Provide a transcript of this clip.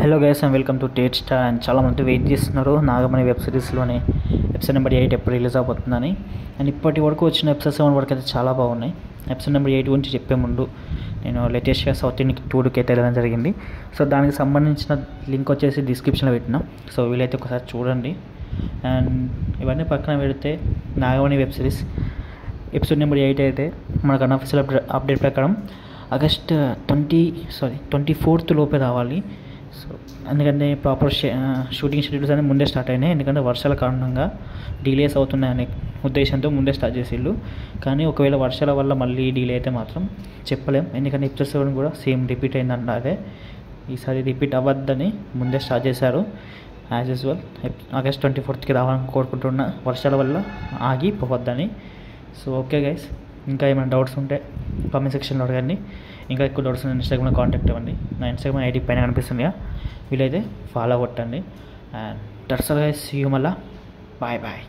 Hello guys and welcome to Tate star. And చాలామంది wait చేస్తున్నారు Nagamani web సిరీస్లోని episode number 8 ఎప్పుడు release అయిపోతుందని. And ఇప్పటి వరకు వచ్చిన ఎపిసోడ్ 7 వరకు అయితే చాలా బాగున్నాయి. ఎపిసోడ్ నెంబర్ 8 గురించి చెప్పే ముందు నేను లేటెస్ట్గా సౌత్ ఇండియన్ టూర్కి అయితే వెళ్ళడం జరిగింది. సో దానికి సంబంధించిన లింక్ వచ్చేసి డిస్క్రిప్షన్లో పెట్టిన. సో వీలైతే ఒకసారి చూడండి. అండ్ ఇవన్నీ పక్కన పెడితే Nagamani web series episode number 8 అయితే మనకు అన్అఫీషియల్ అప్డేట్ ప్రకారం ఆగస్ట్ 24th లోపే రావాలి. సో ఎందుకంటే ప్రాపర్ షూటింగ్ షెడ్యూల్స్ అనేవి ముందే స్టార్ట్ అయినాయి. ఎందుకంటే వర్షాల కారణంగా డిలేస్ అవుతున్నాయనే ఉద్దేశంతో ముందే స్టార్ట్ చేసిళ్ళు. కానీ ఒకవేళ వర్షాల వల్ల మళ్ళీ డిలే అయితే మాత్రం చెప్పలేం. ఎందుకంటే ఎపిసోడ్ 7 కూడా సేమ్ రిపీట్ అయిందంట. అదే ఈసారి రిపీట్ అవ్వద్దని ముందే స్టార్ట్ చేశారు. యాజ్ యూజువల్ ఆగస్ట్ 24th రావాలని కోరుకుంటున్న, వర్షాల వల్ల ఆగిపోవద్దని. సో ఓకే గైస్, ఇంకా ఏమైనా డౌట్స్ ఉంటే కామెంట్ సెక్షన్లో అడగండి. ఇంకా ఎక్కువ డౌట్స్ ఉన్న ఇన్స్టాగ్రామ్లో కాంటాక్ట్ అవ్వండి. నా ఇన్స్టాగ్రామ్ ఐడి పైన కనిపిస్తుంది, వీలైతే ఫాలో కొట్టండి. And that's all guys, see you. మళ్ళా బాయ్ బాయ్.